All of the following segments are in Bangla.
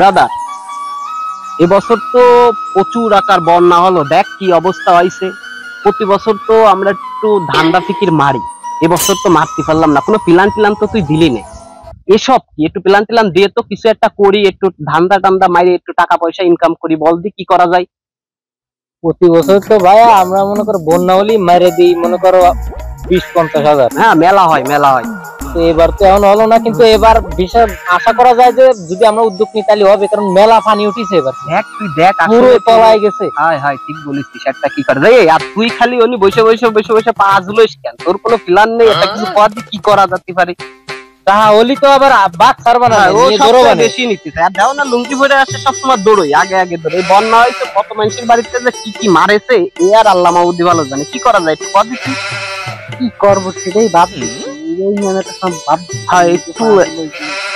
ব্রাদার, এবছর তো প্রচুর আকার বন্যা হলো, দেখ কি অবস্থা হয়েছে। প্রতি বছর তো আমরা একটু ধান্দা ফিকির মারি, এবছর তো মারতে পারলাম না। কোনো প্ল্যান টিলান তো তুই দিলি না। এসব কি, একটু প্ল্যান টিলান দিয়ে তো কিছু একটা করি, একটু ধান্দা টান্দা মারি, একটু টাকা পয়সা ইনকাম করি। বল দি কি করা যায়। প্রতি বছর তো ভাইয়া আমরা মনে করো বন্যা হলেই মেরে দিই মনে করো 20-50 হাজার। হ্যাঁ, মেলা হয় মেলা হয়। তো এবার তো এখন হলো না, কিন্তু এবার বিশাল আশা করা যায় যে যদি আমরা উদ্যোগ নিই তাহলে হবে, কারণ মেলা পানি উঠিছে এবার। দেখ তুই দেখ, পুরো তলায় গেছে। হায় হায়, ঠিক বলিস। একটা কি করা যায়। আর তুই খালি উনি বসে বসে বসে বসে পা ঝুলোস কেন? তোর কোনো প্ল্যান নেই? এটা কিছু কর, কি করা যেতে পারে। তাহা হলি তো আবার বাঘ ছাড়বা না, ও সবচেয়ে বেশি নিতেছে। আর দাও না, লুঙ্গি পরে আসে সবসময় দৌড়ই, আগে আগে দৌড়ে। এই বন্যা হয়েছে, কত মানুষের বাড়িতে যে কি কি মারেছে, এ আর আল্লাহ মাহমুদি ভালো জানে। কি করা যায়, একটু কর দিচ্ছি। কি করবো সেটাই ভাবছি। হ্যাঁ, একটু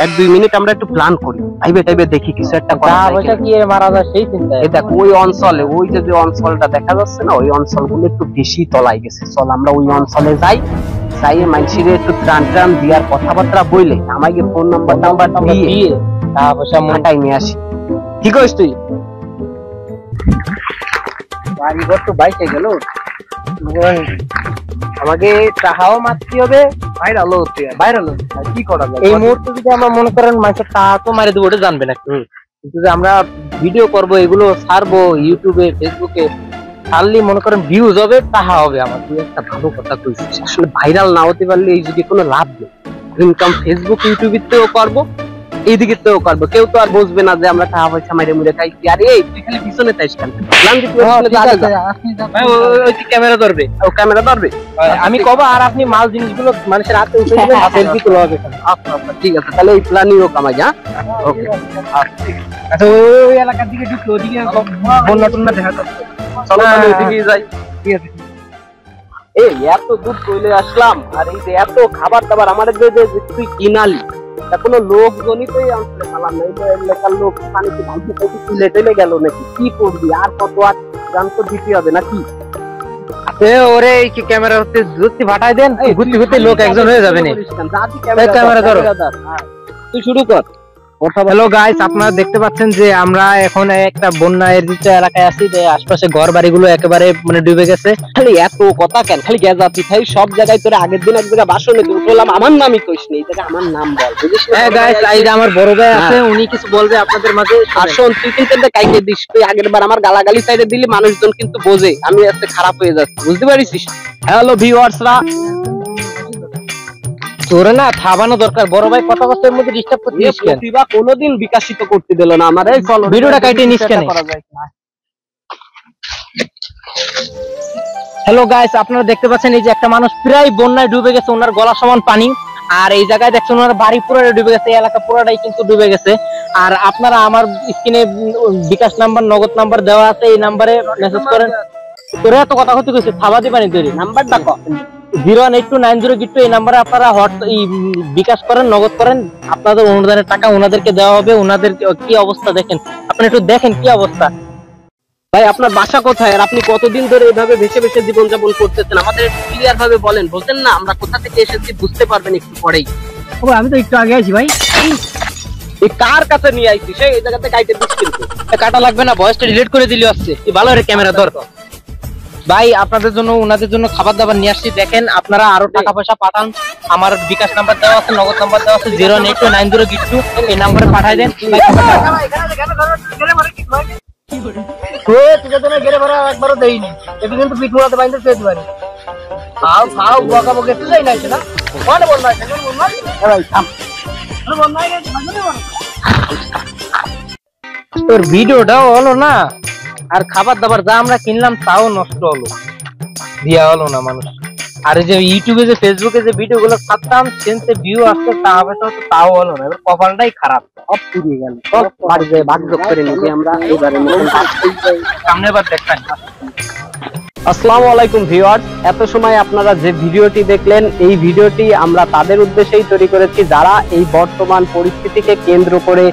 1-2 মিনিট আমরা একটু প্ল্যান করি, ভাইবে টাইবে দেখি কিছু একটা করা যায় কি মারা যায় সেই চিন্তা। এই দেখ, ওই অঞ্চলে, ওই যে অঞ্চলটা দেখা যাচ্ছে না, ওই অঞ্চলগুলো একটু বেশি তলায় গেছে। চল আমরা ওই অঞ্চলে যাই, যাই মানুষের একটু ত্রাণ ট্রাণ দিয়ার কথাবার্তা বইলে আমাকে ফোন নাম্বার দিয়ে টাকা পয়সা মাথায় নিয়ে আসি। ঠিক আছে তুই? বাড়িঘর তো বাইকে গেল, আমাকে টাকাও মারতে হবে, ভাইরালও হতে হবে। ভাইরাল কি করা যায় এই মুহূর্তে? যদি আমরা মনে করেন মানুষের টাকা তো মারে দেবো, ওটা জানবে না, কিন্তু যে আমরা ভিডিও করব, এগুলো ছাড়বো ইউটিউবে ফেসবুকে, ছাড়লে মনে করেন ভিউজ হবে, টাকা হবে। আমার তুই একটা ভালো কথা কইছিস, আসলে ভাইরাল না হতে পারলে এই যুগে কোনো লাভ নেই। ইনকাম ফেসবুক ইউটিউবেও করবো, এইদিকে তো করবো। কেউ তো আর বুঝবে না যে আমরা টাকা পয়সা মাইরে মুড়ে খাইছি। আর এই তুই খালি পিছনে তাইস কেন? ক্যামেরা ধরবে, ও ক্যামেরা ধরবে, আমি কব, আর আপনি মাল জিনিসগুলো মানুষের হাতে উঠে দিবেন, সেলফি তোলা হবে। আচ্ছা আচ্ছা, ঠিক আছে, তাহলে এই প্ল্যানিংও কামাই। হ্যাঁ, ওকে। আচ্ছা, ওই এলাকার দিকে ঢুকলো, ওদিকে বন্যা টন্যা দেখা যাচ্ছে। চলো তাহলে ওইদিকে যাই। ঠিক আছে। এই এত দূর চলে আসলাম, আর এই যে এত খাবার দাবার আমার যে তুই কিনালি, তা কোনো লোকজনই তো এই অঞ্চলে পালাম না। এই যে এলাকার লোক পানিতে ভাবতে পারছি তুলে টেলে গেল নাকি, কি করবি? আর কত আর গান তো দিতে হবে নাকি? ওরে কি ক্যামেরা হতে জুতি ফাটাই দেন, ঘুরতে ঘুরতে লোক একজন হয়ে যাবে না। ক্যামেরা ধরো, তুই শুরু কর। হ্যালো গাইস, আপনারা দেখতে পাচ্ছেন যে আমরা এখন একটা বন্যা এরিত এলাকায় আছি, যে আশপাশে ঘর বাড়িগুলো একেবারে মানে ডুবে গেছে। খালি এত কথা কেন? খালি গেজাতি খাই সব জায়গায়। তোরা আগের দিন এক জায়গায় বাসনে উঠলাম, আমার নামই কইস নি। এই জায়গায় আমার নাম বল, বুঝিস? হ্যাঁ গাইস, এই যে আমার বড় ভাই আছে, উনি কিছু বলবে আপনাদের মাঝে। আসুন, তুই কিন্তু কাইকে দিস। তুই আগের বার আমার গালাগালি সাইডে দিলি, মানুষজন কিন্তু বোঝে আমি আজকে খারাপ হয়ে যাচ্ছি, বুঝতে পারিস? হ্যালো ভিউয়ার্সরা, তোরে না থাবানো দরকার। বড় ভাই কথা কথার মধ্যে ডিস্টার্ব করছিস কেন? প্রতিভা কোনোদিন বিকাশিত করতে দিল না আমার। এই চলো ভিডিওটা কাটিয়ে নিস কেন? হ্যালো গাইস, আপনারা দেখতে পাচ্ছেন এই যে একটা মানুষ প্রায় বন্যায় ডুবে গেছে, ওনার গলা সমান পানি। আর এই জায়গায় দেখছেন ওনার বাড়ি পুরোটাই ডুবে গেছে, এই এলাকা পুরোটাই কিন্তু ডুবে গেছে। আর আপনারা আমার স্ক্রিনে বিকাশ নাম্বার, নগদ নাম্বার দেওয়া আছে, এই নাম্বারে মেসেজ করেন। তোরা এত কথা কথা কইছিস, থাবা দিবানি তৈরি নাম্বারটা 08290 এই নাম্বারে আপনারা বিকাশ করেন, নগদ করেন। আপনাদের অনুদানের টাকা ওনাদেরকে দেওয়া হবে। ওনাদের কি অবস্থা দেখেন, আপনি একটু দেখেন কি অবস্থা। ভাই, আপনার বাসা কোথায়? আর আপনি কতদিন ধরে এইভাবে ভেসে ভেসে জীবনযাপন করতেছেন? আমাদের ক্লিয়ার ভাবে বলেন, বলতেন না আমরা কোথা থেকে এসেছি, বুঝতে পারবেন একটু পরেই। আমি তো একটু আগে আছি ভাই। এই কার কাছে নিয়ে আইছিস? এই জায়গাতে কাইতে দিস কিন্তু। কাটা লাগবে না, ভয়েসটা ডিলিট করে দিলি আসছে। ভালো রে ক্যামেরা ধর ভাই। আপনাদের জন্য ওনাদের জন্য খাবার দাবার নিয়ে আসছি। দেখেন, আপনারা আরো টাকা পয়সা পাঠান। আমার বিকাশ নাম্বার দেওয়া আছে, নগদ নাম্বার দেওয়া আছে 08290 এই নাম্বারে পাঠাই দেন। একবারও দেয়নি, এটা কিন্তু পিঠ মোড়াতে বাইন্দে পেতে পারি। তোর ভিডিওটাও হলো না, আর খাবার দাবার যা আমরা কিনলাম তাও নষ্ট হলো, দিয়া হলো না মানুষ। আর এই যে ইউটিউবে যে ফেসবুকে যে ভিডিও গুলো ছাড়তাম, সেন্সে ভিউ আসতো, টাকা পয়সা হতো, তাও হলো না। এবার কপালটাই খারাপ, সব পুড়িয়ে গেল। সব বাড়ি যায় ভাগ্য করে নিবি আমরা এবারে। সামনে বার দেখবেন। আসসালামু আলাইকুম ভিউয়ার্স, এত সময় আপনারা যে ভিডিওটি দেখলেন, এই ভিডিওটি আমরা তাদের উদ্দেশ্যেই তৈরি করেছি যারা এই বর্তমান পরিস্থিতিকে কেন্দ্র করে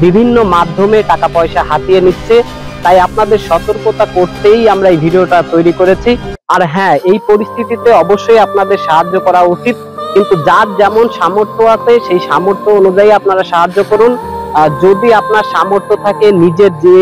বিভিন্ন মাধ্যমে টাকা পয়সা হাতিয়ে নিচ্ছে। তাই আপনাদের সতর্কতা করতেই আমরা এই ভিডিওটা তৈরি করেছি। আর হ্যাঁ, এই পরিস্থিতিতে অবশ্যই আপনাদের সাহায্য করা উচিত, কিন্তু যার যেমন সামর্থ্য আছে সেই সামর্থ্য অনুযায়ী আপনারা সাহায্য করুন। যদি আপনার সামর্থ্য থাকে, নিজের যে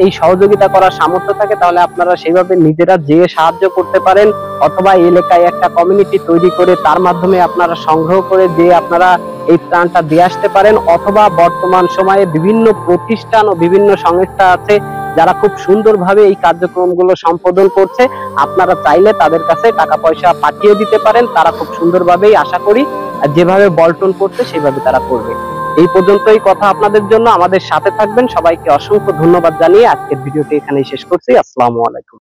এই সহযোগিতা করার সামর্থ্য থাকে, তাহলে আপনারা সেইভাবে নিজেরা যেয়ে সাহায্য করতে পারেন, অথবা এলাকায় একটা কমিউনিটি তৈরি করে তার মাধ্যমে আপনারা সংগ্রহ করে যে আপনারা এই ত্রাণটা দিয়ে আসতে পারেন। অথবা বর্তমান সময়ে বিভিন্ন প্রতিষ্ঠান ও বিভিন্ন সংস্থা আছে যারা খুব সুন্দরভাবে এই কার্যক্রমগুলো সম্পাদন করছে, আপনারা চাইলে তাদের কাছে টাকা পয়সা পাঠিয়ে দিতে পারেন। তারা খুব সুন্দরভাবেই, আশা করি যেভাবে বলটন করছে সেভাবে তারা করবে। এই পর্যন্তই কথা আপনাদের জন্য। আমাদের সাথে থাকবেন। সবাইকে অসংখ্য ধন্যবাদ জানিয়ে আজকের ভিডিওটি এখানেই শেষ করছি। আসসালামু আলাইকুম।